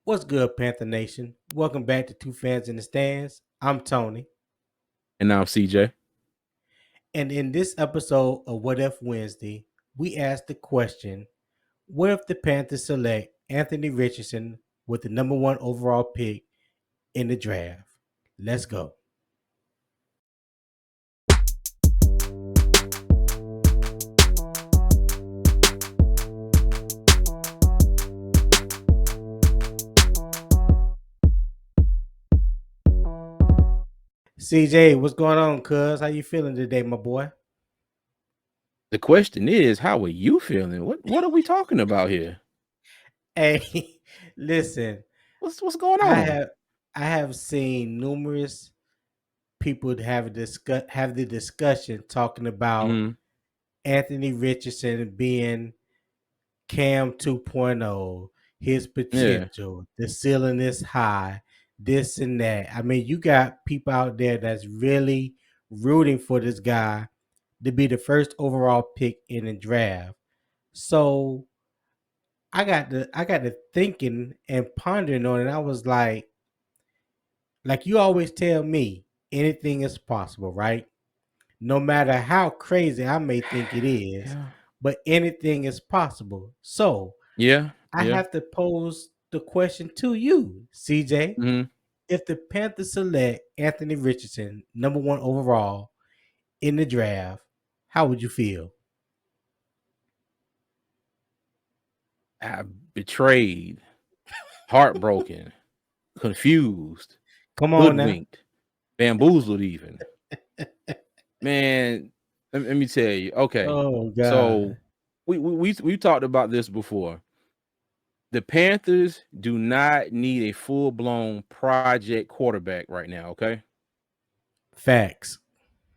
What's good, Panther Nation? Welcome back to Two Fans in the Stands. I'm Tony. And now CJ. And in this episode of What If Wednesday, we asked the question, what if the Panthers select Anthony Richardson with the number one overall pick in the draft? Let's go. CJ, what's going on, cuz? How you feeling today, my boy? The question is, how are you feeling? What are we talking about here? Hey, listen, What's going I on? have I have seen numerous people have the discussion talking about Mm, Anthony Richardson being Cam 2.0, his yeah. potential, the ceiling is high, this and that. I mean, you got people out there that's really rooting for this guy to be the first overall pick in the draft. So I got to thinking and pondering on it. I was like you always tell me, anything is possible, right? No matter how crazy I may think it is, Yeah. but anything is possible. So Yeah. I Yeah. have to pose the question to you, CJ. Mm, If the Panthers select Anthony Richardson, number one overall in the draft, how would you feel? betrayed, heartbroken, confused, Come on now. hoodwinked, bamboozled even. Man, let me tell you. Okay. Oh So God. we talked about this before. The Panthers do not need a full-blown project quarterback right now, okay? Facts.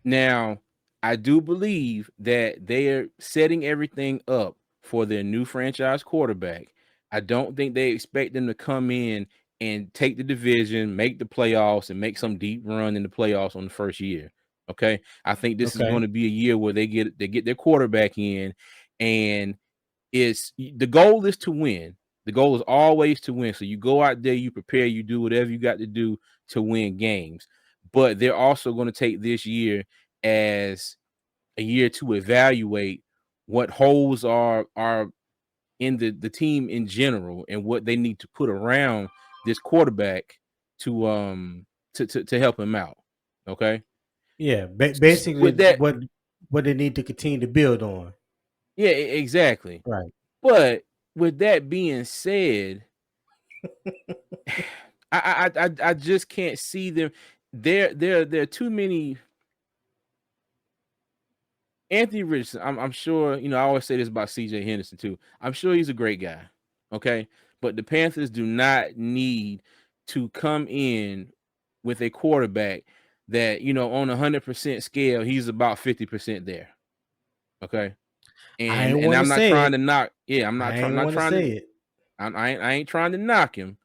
Now, I do believe that they're setting everything up for their new franchise quarterback. I don't think they expect them to come in and take the division, make the playoffs, and make some deep run in the playoffs on the first year. Okay. I think this is going Okay. to be a year where they get their quarterback in, and the goal is to win. The goal is always to win. So you go out there, you prepare, you do whatever you got to do to win games. But they're also going to take this year as a year to evaluate what holes are in the team in general and what they need to put around this quarterback to help him out. Okay. Yeah. With Basically, that, what they need to continue to build on. yeah, exactly. Right. But with that being said, I just can't see them. There are too many. Anthony Richardson, I'm sure, I always say this about CJ Henderson too. I'm sure he's a great guy. Okay. But the Panthers do not need to come in with a quarterback that, on 100% scale, he's about 50% there. Okay. I And ain't and want to I'm not say trying it. to knock, yeah, I'm not I trying ain't not want to trying to say it. I ain't trying to knock him.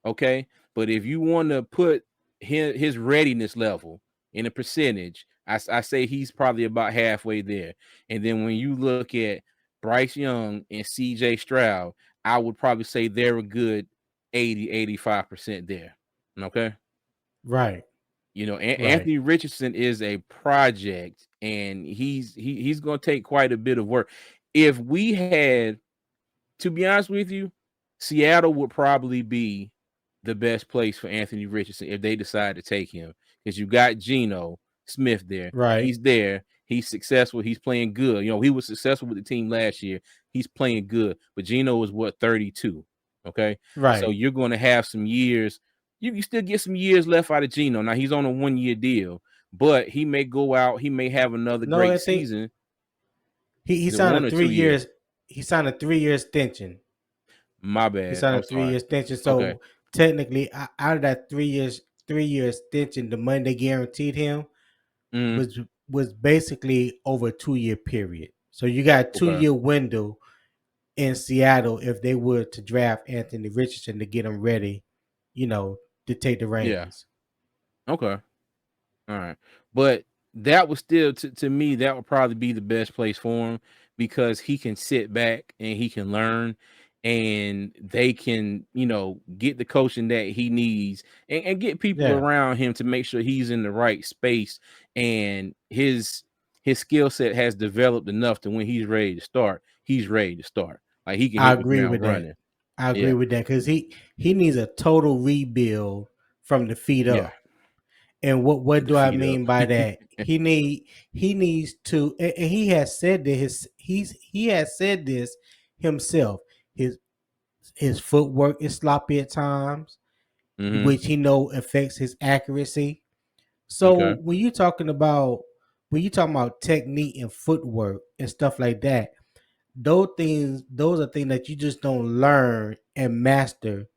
Okay. But if you want to put his readiness level in a percentage, I say he's probably about halfway there. And then when you look at Bryce Young and CJ Stroud, I would probably say they're a good 85% there. Okay. Right. Right. Anthony Richardson is a project, and he's going to take quite a bit of work. If we had, to be honest with you, Seattle would probably be the best place for Anthony Richardson if they decide to take him, because you got Geno Smith there. Right. He's there. He's successful. He's playing good. He was successful with the team last year. He's playing good. But Geno is 32. Okay. So Right. you're going to have some years. You still get some years left out of Geno. Now he's on a 1-year deal, but he may go out. He may have another No, I great think season. he Is it signed a 1 or 2 years? he signed a 3-year extension. My He bad. signed a I'm 3-year sorry. extension. Okay. So technically, out of that 3 year extension, the money they guaranteed him Mm, was basically over a 2-year period. So you got a two okay. year window in Seattle if they were to draft Anthony Richardson to get him ready, you know, to take the Yeah. reins. Okay. All right. But that was still to me, that would probably be the best place for him, because he can sit back and he can learn. and they can, get the coaching that he needs, and get people Yeah, around him to make sure he's in the right space, and his skill set has developed enough to when he's ready to start, he's ready to start. Like he can I hit the agree ground with that. running. I agree Yeah, with that because he needs a total rebuild from the feet yeah, up. And what from the do I feet up. mean by that? He needs to, and he has said that he has said this himself. His his footwork is sloppy at times, Mm-hmm. which he know affects his accuracy. So Okay. when you talking about technique and footwork and stuff like that, those are things that you just don't learn and master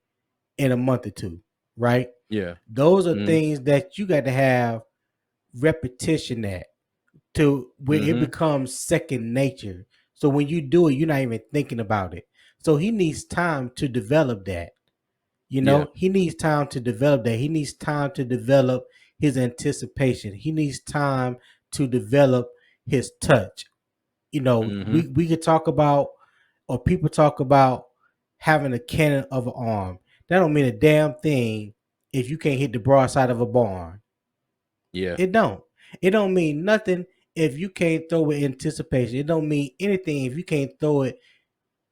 in a month or two, right? Yeah. Those are Mm-hmm. things that you got to have repetition at to where it Mm-hmm. becomes second nature. So when you do it, you're not even thinking about it. So he needs time to develop that. Yeah. He needs time to develop that. He needs time to develop his anticipation. He needs time to develop his touch. Mm-hmm. We could talk about, or people talk about having a cannon of an arm. That don't mean a damn thing if you can't hit the broadside of a barn. Yeah. It don't. It don't mean nothing if you can't throw it anticipation. It don't mean anything if you can't throw it,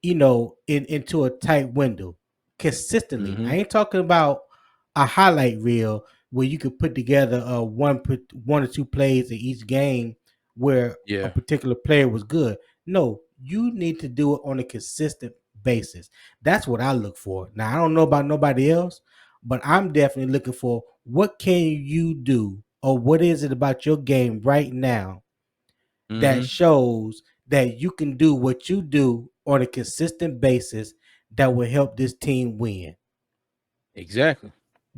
into a tight window consistently. Mm-hmm. I ain't talking about a highlight reel where you could put together one or two plays in each game where a Yeah. particular player was good. No, you need to do it on a consistent basis. That's what I look for. Now I don't know about nobody else, but I'm definitely looking for what can you do or what is it about your game right now that Mm-hmm. shows that you can do what you do on a consistent basis that will help this team win. Exactly.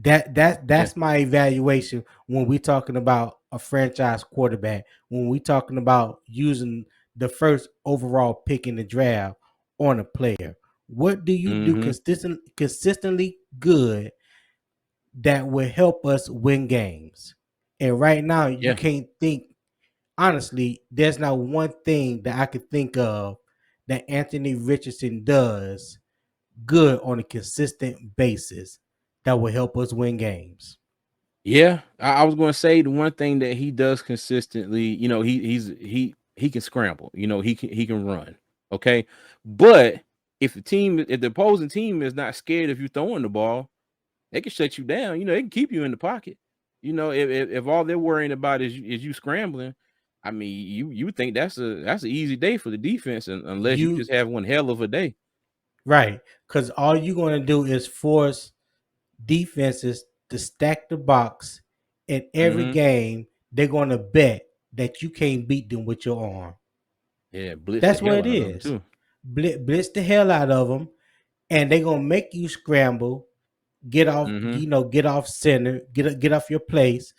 Yeah. That's my evaluation when we're talking about a franchise quarterback, when we're talking about using the first overall pick in the draft on a player. What do you do Mm-hmm. consistently good that will help us win games? And right now you Yeah. can't think, honestly, there's not one thing that I could think of that Anthony Richardson does good on a consistent basis that will help us win games. Yeah, I was going to say the one thing that he does consistently, he can scramble, he can run. Okay, but if the opposing team is not scared of you throwing the ball, they can shut you down. They can keep you in the pocket. If all they're worrying about is you scrambling, I mean, you would think that's an easy day for the defense, unless you You just have one hell of a day. right, because all you're going to do is force defenses to stack the box. In every Hmm. game, they're going to bet that you can't beat them with your arm. Yeah, blitz the That's what hell it out of them is. too. Blitz the hell out of them, and they're gonna make you scramble, Hmm. get off center, get off your place,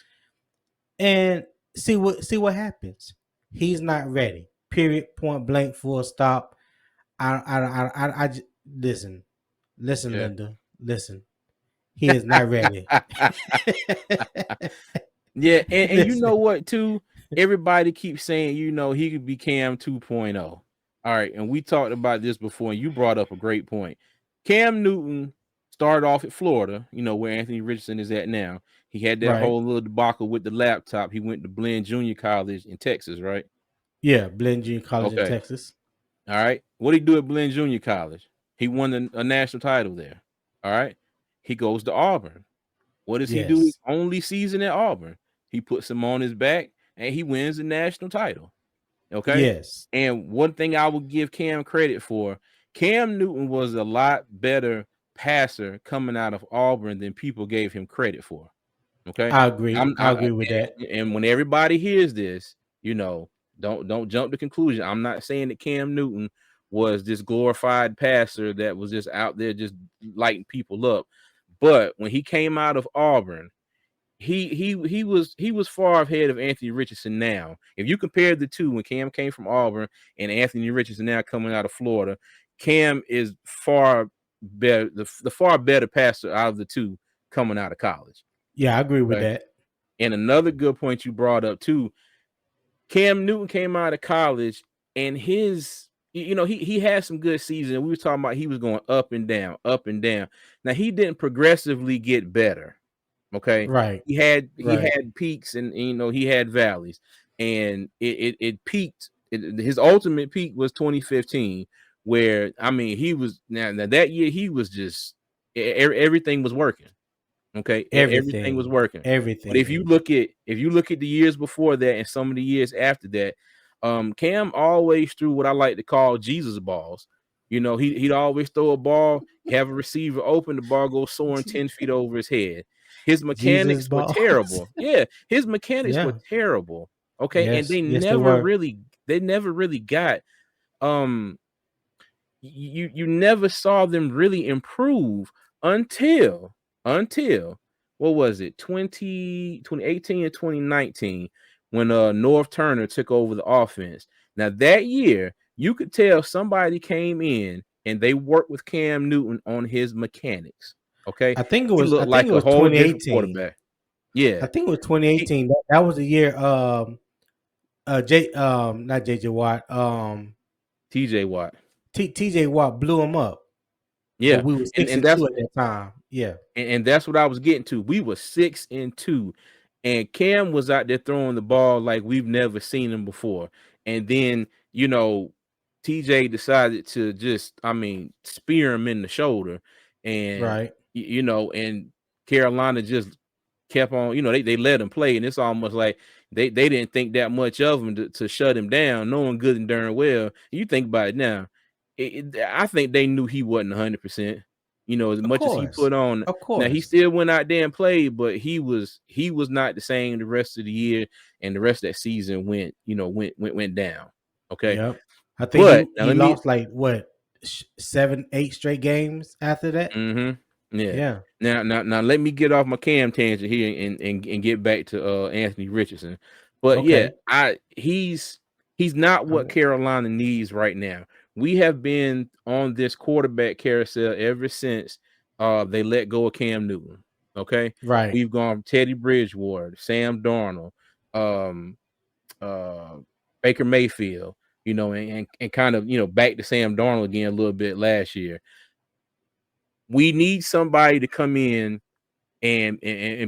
and see what happens. He's not ready. Period. Point blank. Full stop. I just, listen, Yeah. Linda. Listen. He is not ready. Yeah, and you Listen. know what too? Everybody keeps saying, he could be Cam 2.0. All right, and we talked about this before, and you brought up a great point. Cam Newton started off at Florida, where Anthony Richardson is at now. He had that Right. whole little debacle with the laptop. He went to Blinn Junior College in Texas, right? Yeah. Blinn Junior College in Okay. Texas. All right. What did he do at Blinn Junior College? He won a national title there. All right. He goes to Auburn. What does he do his Yes. only season at Auburn? He puts him on his back and he wins the national title. Okay. Yes. And one thing I would give Cam credit for, Cam Newton was a lot better passer coming out of Auburn than people gave him credit for. Okay. I agree. I'm I I, agree with that. and when everybody hears this, don't jump to conclusion. I'm not saying that Cam Newton was this glorified passer that was just out there just lighting people up. But when he came out of Auburn, he was far ahead of Anthony Richardson now. If you compare the two, when Cam came from Auburn and Anthony Richardson now coming out of Florida, Cam is far better, the far better passer out of the two coming out of college. Yeah, I agree with Okay. that. And another good point you brought up too, Cam Newton came out of college and he had some good seasons. We were talking about he was going up and down, up and down. Now he didn't progressively get better. Okay, Right. he Right. had peaks and he had valleys, and it peaked. His ultimate peak was 2015, where I mean he was now that year he was just everything was working. Okay, everything was Everything. working. But if you Everything. look at the years before that and some of the years after that, Cam always threw what I like to call Jesus balls. He'd always throw a ball, have a receiver open, the ball goes soaring 10 feet over his head. His Jesus mechanics were balls. terrible. Yeah, his mechanics were Yeah. terrible. Okay, and Yes. Yes, they were. they never really got um you never saw them really improve until what was it 2018 and 2019 when North Turner took over the offense. Now that year you could tell somebody came in and they worked with Cam Newton on his mechanics. Okay, he I looked think like it a was whole different 2018. quarterback. Yeah, I think it was he, 2018. That was the year J not JJ Watt. TJ Watt. TJ Watt blew him up. But Yeah, we were and 6 and and that's 2 at that time. Yeah. and that's what I was getting to. We were 6-2, and Cam was out there throwing the ball like we've never seen him before. And then, TJ decided to just, I mean, spear him in the shoulder, and Right. and Carolina just kept on. They let him play, and it's almost like they didn't think that much of him to shut him down, knowing good and darn well. You think about it now, I think they knew he wasn't 100%. As Of much as he course. put on. Of Now he course. still went out there and played, but he was not the same the rest of the year, and the rest of that season went down. Okay, Yep. I think but now he let me. lost like what 7, 8 straight games after that. Yeah. Yeah. Now let me get off my Cam tangent here and get back to Anthony Richardson. But yeah, Okay. he's not what I'm- Carolina needs right now. We have been on this quarterback carousel ever since they let go of Cam Newton. Okay. Right. We've gone from Teddy Bridgewater, Sam Darnold, um, uh, Baker Mayfield, and kind of back to Sam Darnold again a little bit last year. We need somebody to come in and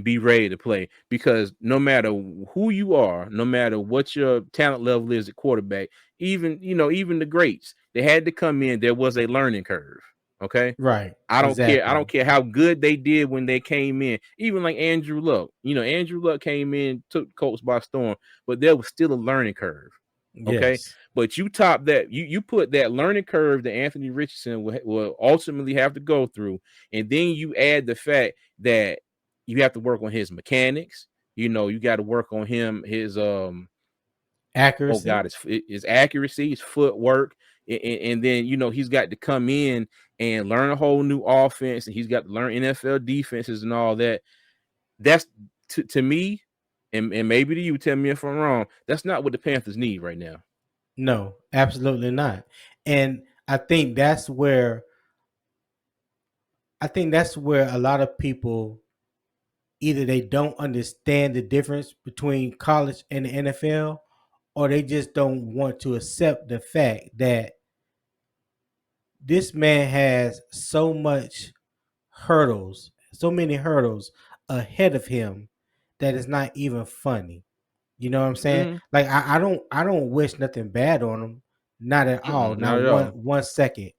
be ready to play, because no matter who you are, no matter what your talent level is at quarterback, even the greats, they had to come in. There was a learning curve. Okay. Right. I don't Exactly. care how good they did when they came in. Even like Andrew Luck. Andrew Luck came in, took Colts by storm, but there was still a learning curve. Okay. Yes. But you top that, you put that learning curve that Anthony Richardson will ultimately have to go through, and then you add the fact that you have to work on his mechanics. You got to work on his oh Accuracy. God, his accuracy, his footwork, and then he's got to come in and learn a whole new offense, and he's got to learn NFL defenses and all that. That's to me, and maybe to you. Tell me if I'm wrong. That's not what the Panthers need right now. No, absolutely not. And I think that's where a lot of people either they don't understand the difference between college and the NFL, or they just don't want to accept the fact that this man has so many hurdles ahead of him that it's not even funny. You know what I'm saying? Mm-hmm. Like I don't wish nothing bad on him, not at all, Not not at all. 1 second.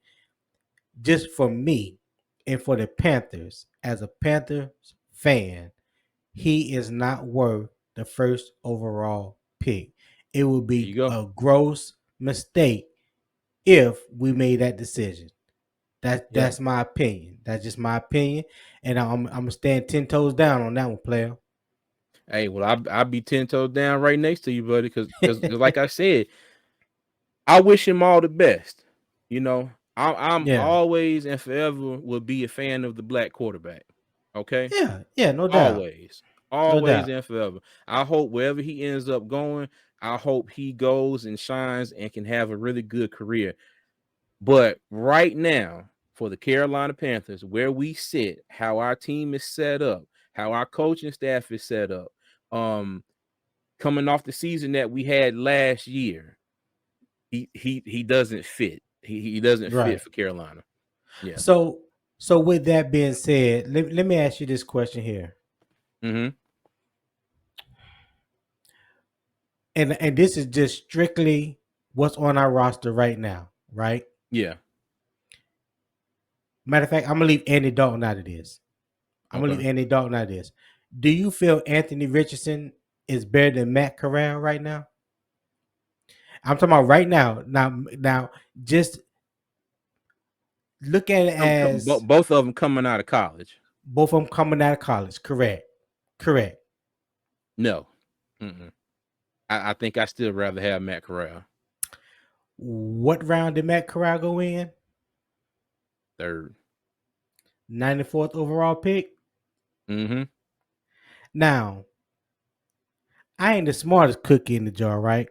Just for me and for the Panthers, as a Panthers fan, he is not worth the first overall pick. It would There you be go. a gross mistake if we made that decision. Yeah. That's my opinion. That's just my opinion, and I'm gonna stand 10 toes down on that one, player. Hey, well, I'll be 10 toes down right next to you, buddy, because like I said, I wish him all the best. I'm Yeah, always and forever will be a fan of the black quarterback. Okay, yeah, yeah. No doubt, always, no always doubt. and forever. I hope wherever he ends up going, I hope he goes and shines and can have a really good career. But right now, for the Carolina Panthers, where we sit, how our team is set up, how our coaching staff is set up, um, coming off the season that we had last year, he doesn't fit. He doesn't fit Right. for Carolina. Yeah. So so with that being said, let me ask you this question here. Mm-hmm. And this is just strictly what's on our roster right now, right? Yeah. Matter of fact, I'm gonna leave Andy Dalton out of this. I'm gonna Okay. leave Andy Dalton out of this. Do you feel Anthony Richardson is better than Matt Corral right now? I'm talking about right now. Now, just look at it as Both of them coming out of college. both of them coming out of college. Correct. Correct. No. Mm-mm. I think I still rather have Matt Corral What round did Matt Corral go in? third. 94th overall pick. Mm-hmm. Now, I ain't the smartest cookie in the jar, right?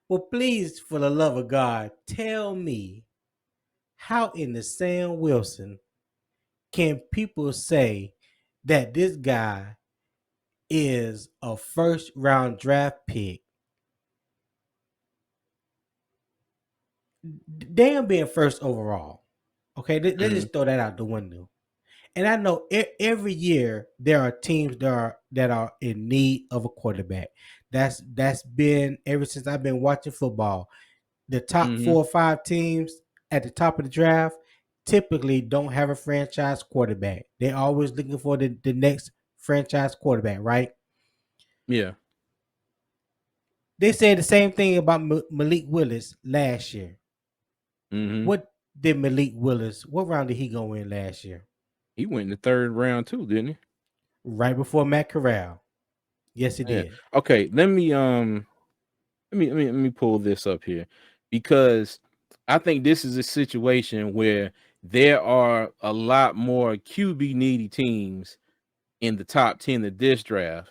Well, please, for the love of God, tell me how in the Sam Wilson can people say that this guy is a first round draft pick? Damn, being first overall. Okay, let's Mm-hmm. just throw that out the window. And I know every year there are teams that are in need of a quarterback. That's been ever since I've been watching football. The top Mm-hmm. 4 or 5 teams at the top of the draft typically don't have a franchise quarterback. They're always looking for the next franchise quarterback, right? Yeah. They said the same thing about Malik Willis last year. Mm-hmm. What did Malik Willis? What round did he go in last year? He went in the third round too, didn't he? Right before Matt Corral. Yes, he Yeah. did. Okay. Let me pull this up here because I think this is a situation where there are a lot more QB needy teams in the top 10 of this draft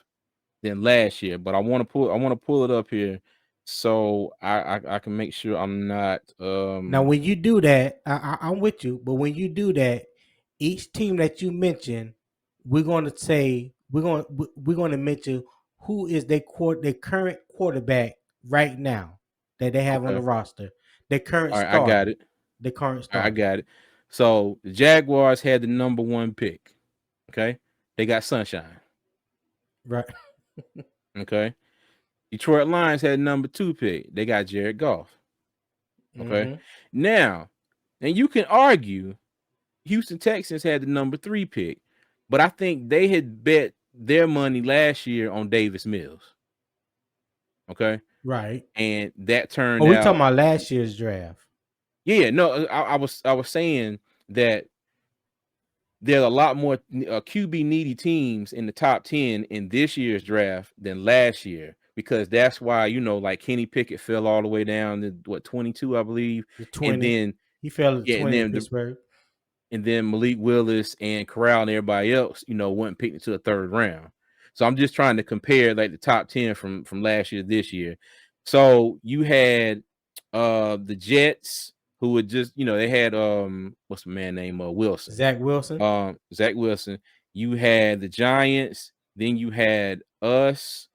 than last year. But I want to pull it up here so I can make sure I'm not Now, when you do that, I'm with you. But when you do that, each team that you mention, we're going to say we're going to mention who is their current quarterback right now that they have on the okay. roster. Their current All right, I got starter. it. The current All right, I starter. got it. So the Jaguars had the number 1 pick. Okay. They got Sunshine. Right. Okay. Detroit Lions had number 2 pick. They got Jared Goff. Okay. Mm-hmm. Now, and you can argue Houston Texans had the number 3 pick, but I think they had bet their money last year on Davis Mills. Okay. Right. And that Oh, turned we talking out, about last year's draft. yeah, no, I was saying that there are a lot more QB needy teams in the top 10 in this year's draft than last year because that's why, like Kenny Pickett fell all the way down to 22, I believe. The And 20. then, He fell to yeah, and 20 in then Pittsburgh. Malik Willis and Corral and everybody else, went picked into the third round. So I'm just trying to compare like the top 10 from last year to this year. So you had the Jets who would just, they had what's the man name? Wilson. Zach Wilson. Zach Wilson. You had the Giants, then you had us,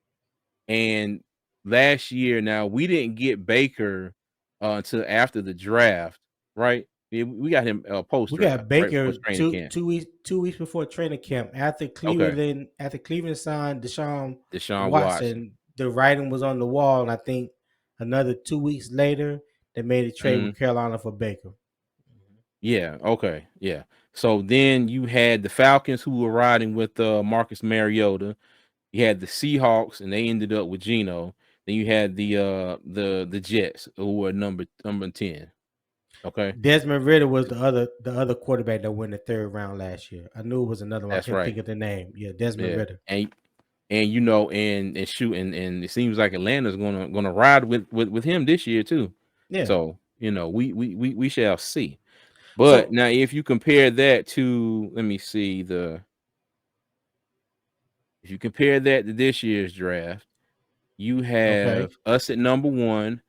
and last year. Now we didn't get Baker until after the draft, right? We got him post We draft, got right Baker before training two camp. two weeks 2 weeks before training camp. Okay, After Cleveland signed Deshaun Deshaun Watson. Watson, the writing was on the wall, and I think another 2 weeks later they made a trade Mhm. with Carolina for Baker. Yeah. Okay. Yeah. So then you had the Falcons who were riding with Marcus Mariota. You had the Seahawks, and they ended up with Geno. Then you had the Jets who were number 10. Okay, Desmond Ritter was the other quarterback that went the third round last year. I knew it was another one. I that's couldn't right. think of the name. Yeah, Desmond Yeah, Ritter. and shoot, and it seems like Atlanta's gonna ride with him this year too. Yeah. So we shall see. But So now, if you compare that to, let me see if you compare that to this year's draft, you okay. have us at number 1.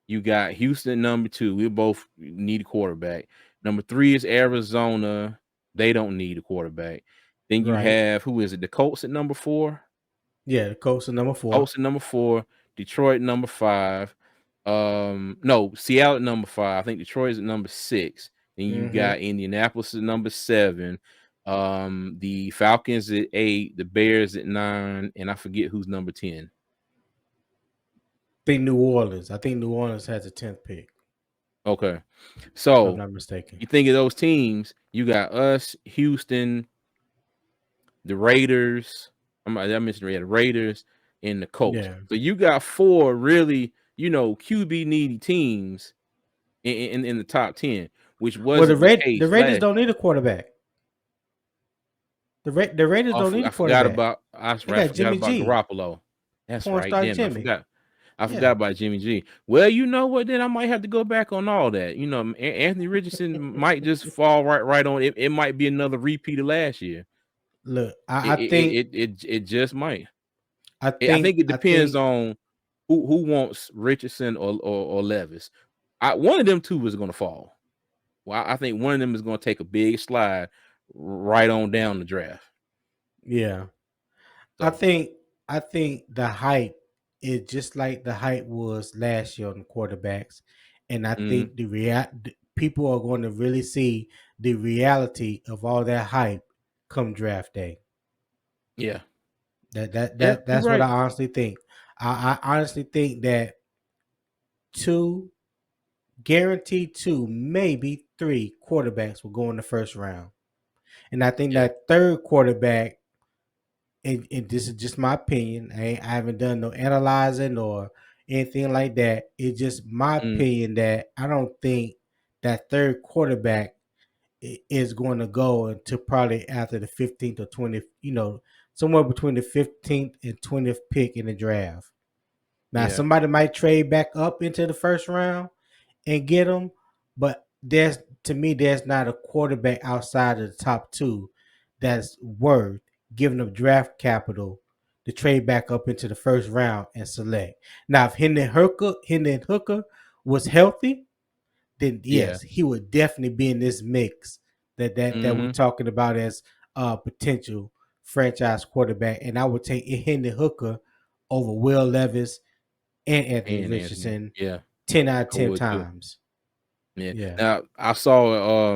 You got Houston at number 2. We both need a quarterback. Number 3 is Arizona. They don't need a quarterback. Then you Right. have, who is it? The Colts at number 4. Yeah, the Colts are number 4. Colts at number 4. Detroit number 5. No, Seattle at number 5. I think Detroit is at number 6. Then you Mm-hmm. got Indianapolis at number 7. The Falcons at 8, the Bears at 9, and I forget who's number 10. Think New Orleans. I think New Orleans has a 10th pick, Okay. if I'm So not mistaken. you think of those teams, you got us, Houston, the Raiders. I mentioned the Raiders and the Colts. Yeah. So you got 4 really, QB needy teams in the top 10, which Well, wasn't the The case Raiders last. don't need a quarterback. The Raiders don't need a I forgot quarterback. about They got Jimmy G, Garoppolo. That's porn right. star Damn, Jimmy. I Yeah. forgot about Jimmy G. Well, you know what? Then I might have to go back on all that. Anthony Richardson might just fall right on it. It might be another repeat of last year. Look, It it just might. I think it I depends think, on who wants Richardson or Levis. One of them two is going to fall. Well, I think one of them is going to take a big slide right on down the draft. yeah. So. I think the hype is just like the hype was last year on the quarterbacks, and I think people are going to really see the reality of all that hype come draft day. Yeah. You're That's what right. I honestly think. I honestly think that guaranteed two, maybe 3 quarterbacks will go in the first round, and I think Yeah. that third quarterback, and this is just my opinion. I haven't done no analyzing or anything like that. It's just my opinion that I don't think that third quarterback is going to go until probably after the 15th or 20th, somewhere between the 15th and 20th pick in the draft. Now, Yeah. somebody might trade back up into the first round and get them, but there's not a quarterback outside of the top 2 that's worth giving up draft capital to trade back up into the first round and select. Now, if Hendon Hooker was healthy, then Yeah. yes, he would definitely be in this mix that we're talking about as a potential franchise quarterback. And I would take Hendon Hooker over Will Levis and Anthony And Anthony. Richardson Yeah. 10 out of I 10 would too. times. Yeah. Yeah. Now I saw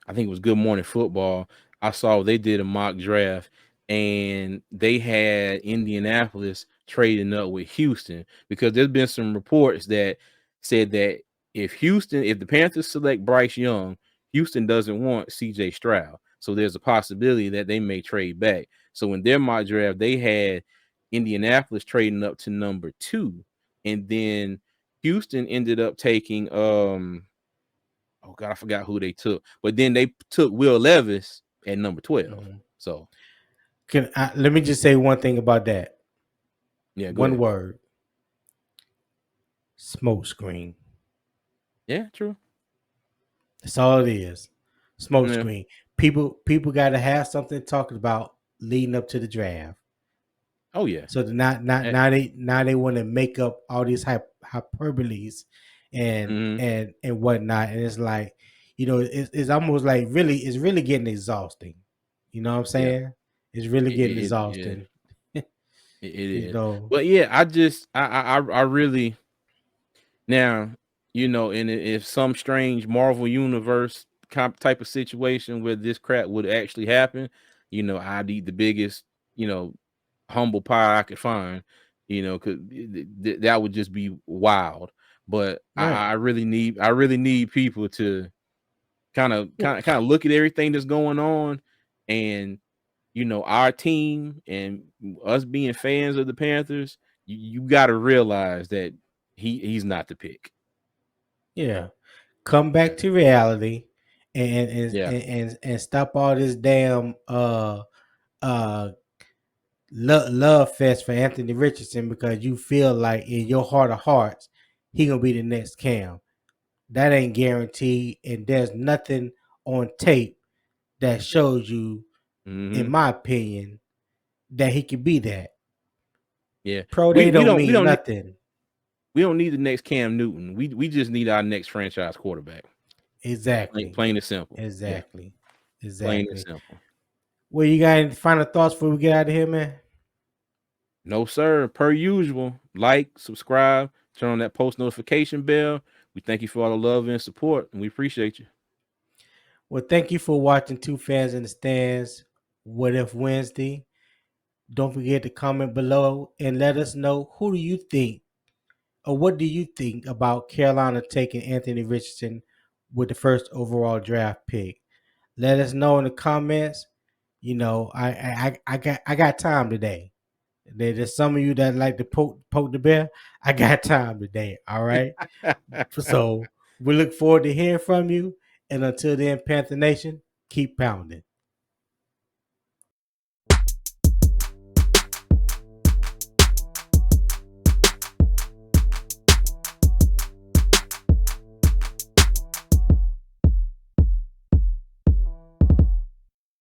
I think it was Good Morning Football. I saw they did a mock draft and they had Indianapolis trading up with Houston because there's been some reports that said that if the Panthers select Bryce Young, Houston doesn't want CJ Stroud. So there's a possibility that they may trade back. So in their mock draft, they had Indianapolis trading up to number 2. And then Houston ended up taking oh God, I forgot who they took. But then they took Will Levis at number 12. So Let me just say one thing about that. yeah, go One ahead. word. Smoke screen. Yeah, true. That's all it is. Smoke Yeah. screen. People got to have something talking about leading up to the draft. Oh yeah. So now they want to make up all these hyperboles and whatnot, and it's like, it's almost like it's really getting exhausting. You know what I'm Yeah. saying? It's really getting Yeah. exhausting. It You is. know. But yeah, I really now, in if some strange Marvel universe type of situation where this crap would actually happen, I'd eat the biggest, humble pie I could find, because that would just be wild. But Right. I really need people to kind of look at everything that's going on, and our team and us being fans of the Panthers, you got to realize that he's not the pick. Yeah. Come back to reality Yeah. and stop all this damn uh love fest for Anthony Richardson because you feel like in your heart of hearts he gonna be the next Cam. That ain't guaranteed, and there's nothing on tape that shows you, in my opinion, that he could be that. Yeah. Pro We day we don't don't we mean don't need nothing. we don't need the next Cam Newton. We just need our next franchise quarterback. Exactly. Plain and simple. Yeah. Exactly. Plain and Exactly. simple. Well, you got any final thoughts before we get out of here, man? No, sir. Per usual, like, subscribe, turn on that post notification bell. We thank you for all the love and support, and we appreciate you. Well, thank you for watching Two Fans in the Stands. What If Wednesday? Don't forget to comment below and let us know who do you think or what do you think about Carolina taking Anthony Richardson with the first overall draft pick. Let us know in the comments. You know, I got time today. There's some of you that like to poke the bear. I got time today. All right. So we look forward to hearing from you. And until then, Panther Nation, keep pounding.